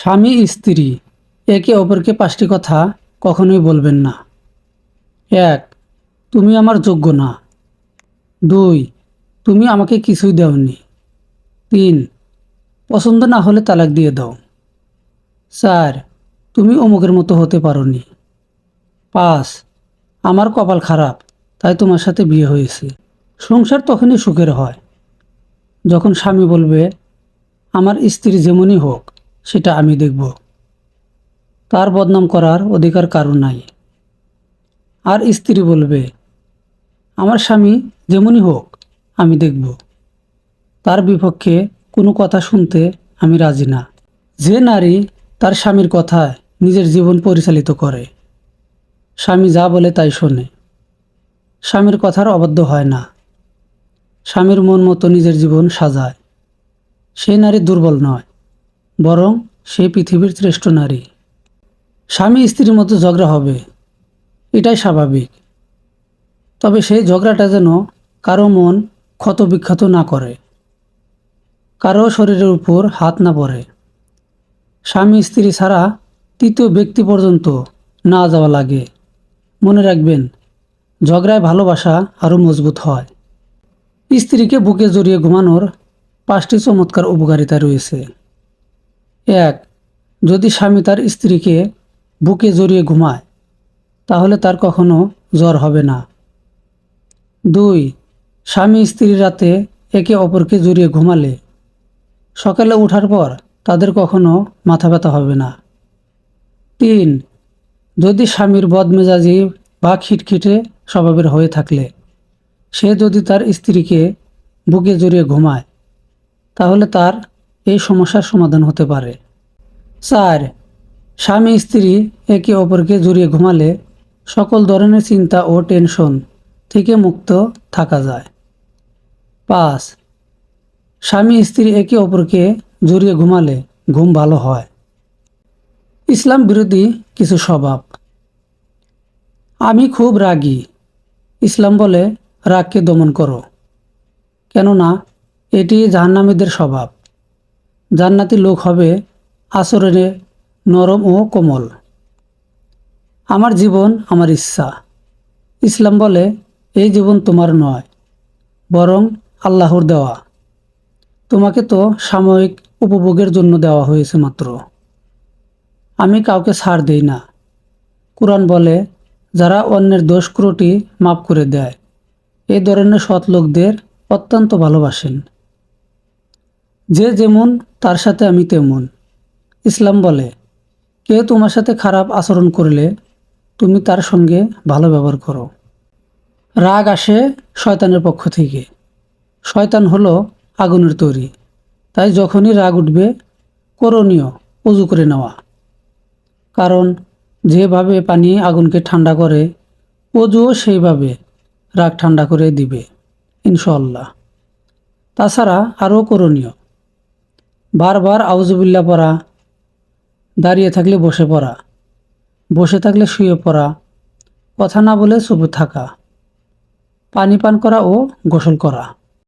স্বামী স্ত্রী একে অপরকে ৫টি কথা কখনোই বলবেন না। ১. তুমি আমার যোগ্য না। ২. তুমি আমাকে কিছুই দেওনি। ৩. পছন্দ না হলে তালাক দিয়ে দাও। ৪. তুমি অমুকের মতো হতে পারোনি। ৫. আমার কপাল খারাপ, তাই তোমার সাথে বিয়ে হয়েছে। সংসার তখনই সুখের হয় যখন স্বামী বলবে, আমার স্ত্রী যেমনই হোক সেটা আমি দেখব, তার বদনাম করার অধিকার কারো নাই। আর স্ত্রী বলবে, আমার স্বামী যেমনই হোক আমি দেখব, তার বিপক্ষে কোনো কথা শুনতে আমি রাজি না। যে নারী তার স্বামীর কথায় নিজের জীবন পরিচালিত করে, স্বামী যা বলে তাই শোনে, স্বামীর কথার অবাধ্য হয় না, স্বামীর মন মতো নিজের জীবন সাজায়, সেই নারী দুর্বল নয়, বরং সেই পৃথিবীর শ্রেষ্ঠ নারী। স্বামী স্ত্রীর মতো ঝগড়া হবে, এটাই স্বাভাবিক। তবে সেই ঝগড়াটা যেন কারো মন ক্ষতবিক্ষত না করে, কারো শরীরের উপর হাত না পড়ে, স্বামী স্ত্রী ছাড়া তৃতীয় ব্যক্তি পর্যন্ত না যাওয়া লাগে। মনে রাখবেন, ঝগড়ায় ভালোবাসা আরও মজবুত হয়। স্ত্রীকে বুকে জড়িয়ে ঘুমানোর 5টি চমৎকার উপকারিতা রয়েছে। ১. যদি স্বামী তার স্ত্রীকে বুকে জড়িয়ে ঘুমায়, তাহলে তার কখনো জ্বর হবে না। ২. স্বামী স্ত্রী রাতে একে অপরকে জড়িয়ে ঘুমালে সকালে ওঠার পর তাদের কখনো মাথা ব্যথা হবে না। ৩. যদি স্বামীর বদমেজাজি বা খিটখিটে স্বভাবের হয়ে থাকলে সে যদি তার স্ত্রীকে বুকে জড়িয়ে ঘুমায়, তাহলে তার এই সমস্যার সমাধান হতে পারে। ৪. স্বামী স্ত্রী একে অপরকে জড়িয়ে ঘুমালে সকল ধরনের চিন্তা ও টেনশন থেকে মুক্ত থাকা যায়। ৫. স্বামী স্ত্রী একে অপরকে জড়িয়ে ঘুমালে ঘুম ভালো হয়। ইসলাম বিরোধী কিছু স্বভাব। আমি খুব রাগী। ইসলাম বলে, রাগকে দমন করো, কেননা এটি জাহান্নামীদের স্বভাব। জান্নাতি লোক হবে আচরণে নরম ও কোমল। আমার জীবন আমার ইচ্ছা। ইসলাম বলে, এই জীবন তোমার নয়, বরং আল্লাহর দেওয়া। তোমাকে তো সাময়িক উপভোগের জন্য দেওয়া হয়েছে মাত্র। আমি কাউকে ছাড় দেই না। কুরআন বলে, যারা অন্যের দোষ ত্রুটি মাফ করে দেয়, এই ধরনের সৎ লোকদের অত্যন্ত ভালোবাসেন। যে যেমন তার সাথে আমি তেমন। ইসলাম বলে, কেউ তোমার সাথে খারাপ আচরণ করলে তুমি তার সঙ্গে ভালো ব্যবহার করো। রাগ আসে শয়তানের পক্ষ থেকে। শয়তান হলো আগুনের তৈরি, তাই যখনই রাগ উঠবে করণীয় ওযু করে নেওয়া। কারণ যেভাবে পানি আগুনকে ঠান্ডা করে, ওযুও সেইভাবে রাগ ঠান্ডা করে দিবে ইনশাআল্লাহ। তাছাড়া আরও করণীয়, বারবার আউযুবিল্লাহ পড়া, দাঁড়িয়ে থাকলে বসে পড়া, বসে থাকলে শুয়ে পড়া, কথা না বলে চুপ থাকা, পানি পান করা ও গোসল করা।